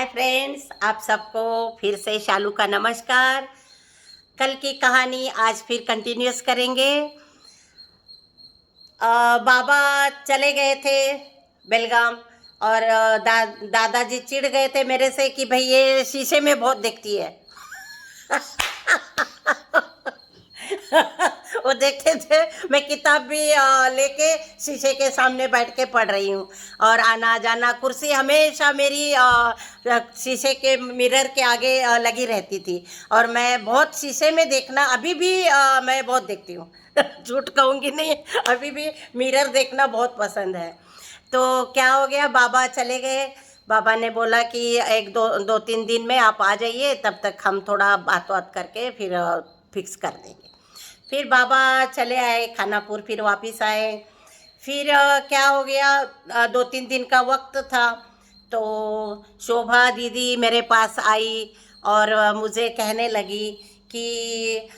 Hi friends, आप सबको फिर से शालू का नमस्कार। कल की कहानी आज फिर कंटिन्यूस करेंगे। बाबा चले गए थे बेलगाम और दादाजी चिढ़ गए थे मेरे से कि भाई ये शीशे में बहुत दिखती है। वो देखते थे मैं किताब भी लेके शीशे के सामने बैठ के पढ़ रही हूँ और आना जाना कुर्सी हमेशा मेरी शीशे के मिरर के आगे लगी रहती थी और मैं बहुत शीशे में देखना अभी भी मैं बहुत देखती हूँ। झूठ कहूँगी नहीं, अभी भी मिरर देखना बहुत पसंद है। तो क्या हो गया, बाबा चले गए। बाबा ने बोला कि एक दो तीन दिन में आप आ जाइए, तब तक हम थोड़ा बात बात करके फिर फिक्स कर देंगे। फिर बाबा चले आए खानापुर, फिर वापस आए। फिर क्या हो गया, 2-3 दिन का वक्त था तो शोभा दीदी मेरे पास आई और मुझे कहने लगी कि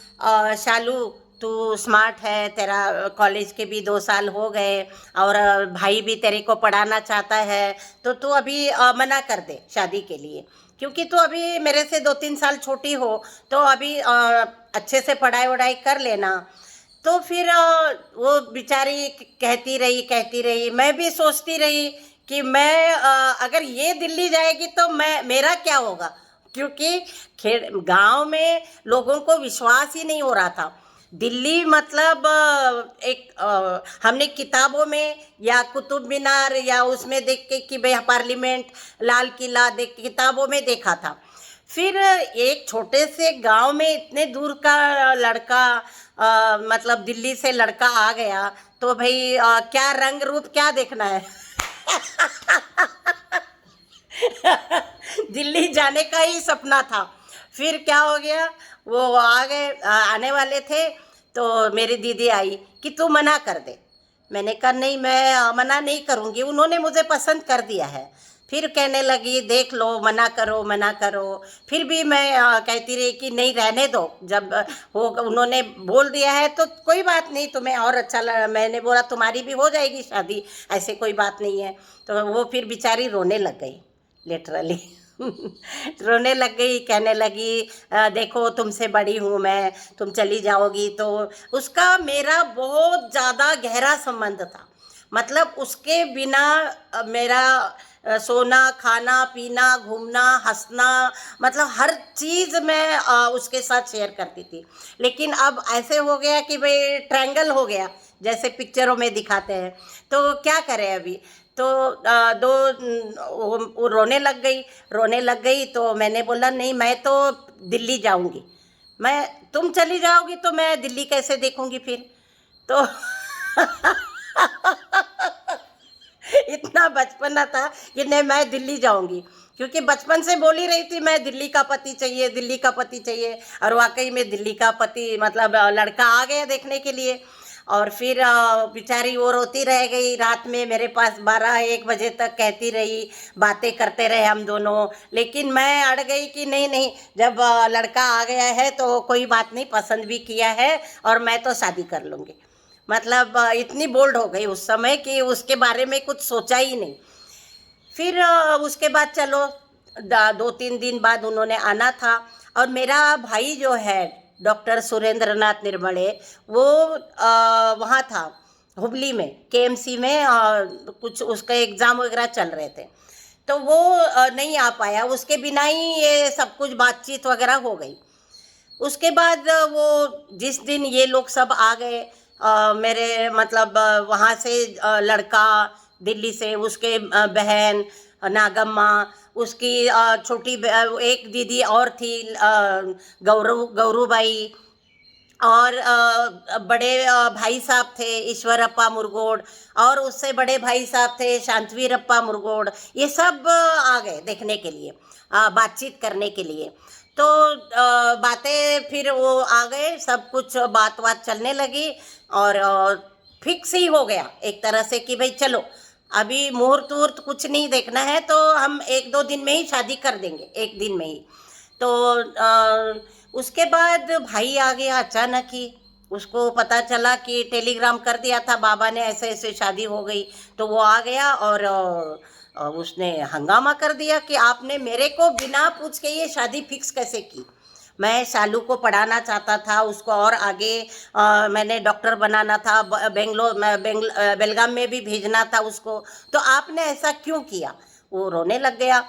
शालू तू स्मार्ट है, तेरा कॉलेज के भी 2 साल हो गए और भाई भी तेरे को पढ़ाना चाहता है, तो तू अभी मना कर दे शादी के लिए, क्योंकि तू अभी मेरे से 2-3 साल छोटी हो, तो अभी अच्छे से पढ़ाई वढ़ाई कर लेना। तो फिर वो बेचारी कहती रही, मैं भी सोचती रही कि मैं अगर ये दिल्ली जाएगी तो मेरा क्या होगा, क्योंकि गांव में लोगों को विश्वास ही नहीं हो रहा था। दिल्ली मतलब हमने किताबों में या कुतुब मीनार या उसमें देख के कि भाई पार्लियामेंट, लाल किला देख किताबों में देखा था। फिर एक छोटे से गांव में इतने दूर का लड़का मतलब दिल्ली से लड़का आ गया तो भाई क्या रंग रूप क्या देखना है। दिल्ली जाने का ही सपना था। फिर क्या हो गया, वो आ गए, आने वाले थे तो मेरी दीदी आई कि तू मना कर दे। मैंने कहा नहीं, मैं मना नहीं करूँगी, उन्होंने मुझे पसंद कर दिया है। फिर कहने लगी देख लो, मना करो मना करो। फिर भी मैं कहती रही कि नहीं, रहने दो, जब वो उन्होंने बोल दिया है तो कोई बात नहीं, तुम्हें और अच्छा लगा। मैंने बोला तुम्हारी भी हो जाएगी शादी, ऐसे कोई बात नहीं है। तो वो फिर बेचारी रोने लग गई, लिटरली। रोने लग गई, कहने लगी देखो तुमसे बड़ी हूँ मैं, तुम चली जाओगी तो। उसका मेरा बहुत ज़्यादा गहरा संबंध था, मतलब उसके बिना मेरा सोना खाना पीना घूमना हंसना, मतलब हर चीज़ मैं उसके साथ शेयर करती थी। लेकिन अब ऐसे हो गया कि भाई ट्रायंगल हो गया, जैसे पिक्चरों में दिखाते हैं। तो क्या करें अभी, तो वो रोने लग गई तो मैंने बोला नहीं, मैं तो दिल्ली जाऊंगी। तुम चली जाओगी तो मैं दिल्ली कैसे देखूंगी फिर। तो इतना बचपना था कि नहीं, मैं दिल्ली जाऊंगी, क्योंकि बचपन से बोली रही थी मैं दिल्ली का पति चाहिए, दिल्ली का पति चाहिए। और वाकई में दिल्ली का पति मतलब लड़का आ गया देखने के लिए। और फिर बेचारी वो रोती रह गई, रात में मेरे पास 12-1 बजे तक कहती रही, बातें करते रहे हम दोनों। लेकिन मैं अड़ गई कि नहीं नहीं, जब लड़का आ गया है तो कोई बात नहीं, पसंद भी किया है और मैं तो शादी कर लूँगी। मतलब इतनी बोल्ड हो गई उस समय कि उसके बारे में कुछ सोचा ही नहीं। फिर उसके बाद चलो 2-3 दिन बाद उन्होंने आना था और मेरा भाई जो है डॉक्टर सुरेंद्र नाथ निर्मले, वो वहाँ था हुबली में केएमसी में, कुछ उसका एग्ज़ाम वगैरह चल रहे थे, तो वो नहीं आ पाया। उसके बिना ही ये सब कुछ बातचीत वगैरह हो गई। उसके बाद वो जिस दिन ये लोग सब आ गए, मेरे मतलब वहाँ से लड़का दिल्ली से, उसके बहन नागम्मा, उसकी छोटी एक दीदी और थी गौरूबाई, और बड़े भाई साहब थे ईश्वरप्पा मुरगोड, और उससे बड़े भाई साहब थे शांतवीरप्पा मुरगोड। ये सब आ गए देखने के लिए, बातचीत करने के लिए। तो बातें फिर वो आ गए, सब कुछ बात बात चलने लगी और फिक्स ही हो गया एक तरह से कि भाई चलो अभी मुहूर्त वूर्त कुछ नहीं देखना है, तो हम 1-2 दिन में ही शादी कर देंगे, एक दिन में ही। तो उसके बाद भाई आ गया अचानक ही, उसको पता चला कि टेलीग्राम कर दिया था बाबा ने, ऐसे ऐसे शादी हो गई। तो वो आ गया और उसने हंगामा कर दिया कि आपने मेरे को बिना पूछ के ये शादी फिक्स कैसे की। मैं शालू को पढ़ाना चाहता था, उसको और आगे मैंने डॉक्टर बनाना था, बेलगाम में भी भेजना था उसको, तो आपने ऐसा क्यों किया। वो रोने लग गया।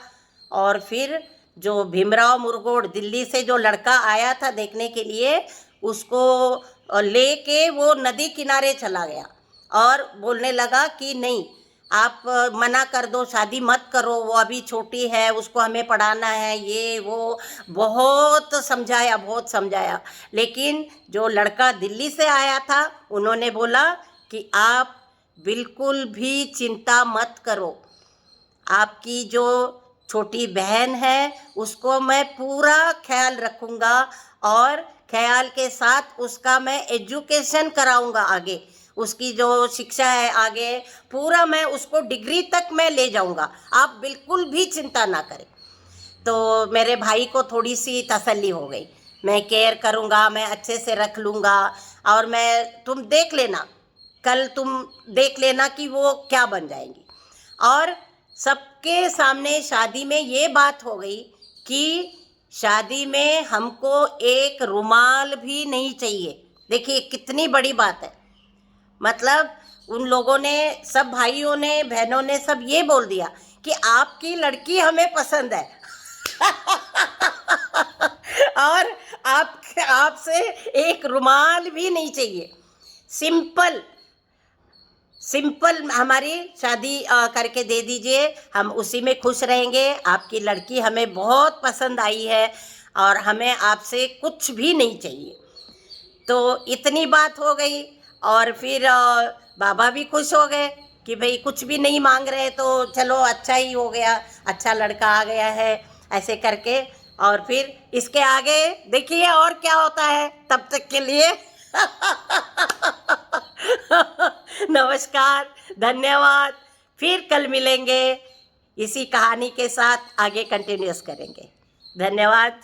और फिर जो भीमराव मुरगोड दिल्ली से जो लड़का आया था देखने के लिए, उसको लेके वो नदी किनारे चला गया और बोलने लगा कि नहीं, आप मना कर दो, शादी मत करो, वो अभी छोटी है, उसको हमें पढ़ाना है, ये वो बहुत समझाया, बहुत समझाया। लेकिन जो लड़का दिल्ली से आया था, उन्होंने बोला कि आप बिल्कुल भी चिंता मत करो, आपकी जो छोटी बहन है उसको मैं पूरा ख्याल रखूँगा और ख्याल के साथ उसका मैं एजुकेशन कराऊँगा, आगे उसकी जो शिक्षा है आगे पूरा मैं उसको डिग्री तक मैं ले जाऊँगा, आप बिल्कुल भी चिंता ना करें। तो मेरे भाई को थोड़ी सी तसल्ली हो गई, मैं केयर करूँगा, मैं अच्छे से रख लूँगा, और तुम देख लेना, कल तुम देख लेना कि वो क्या बन जाएंगी। और सबके सामने शादी में ये बात हो गई कि शादी में हमको एक रुमाल भी नहीं चाहिए। देखिए कितनी बड़ी बात है। मतलब उन लोगों ने, सब भाइयों ने, बहनों ने सब ये बोल दिया कि आपकी लड़की हमें पसंद है और आपसे एक रुमाल भी नहीं चाहिए। सिंपल सिंपल हमारी शादी करके दे दीजिए, हम उसी में खुश रहेंगे। आपकी लड़की हमें बहुत पसंद आई है और हमें आपसे कुछ भी नहीं चाहिए। तो इतनी बात हो गई। और फिर बाबा भी खुश हो गए कि भाई कुछ भी नहीं मांग रहे, तो चलो अच्छा ही हो गया, अच्छा लड़का आ गया है, ऐसे करके। और फिर इसके आगे देखिए और क्या होता है। तब तक के लिए नमस्कार, धन्यवाद। फिर कल मिलेंगे, इसी कहानी के साथ आगे कंटिन्यूस करेंगे। धन्यवाद।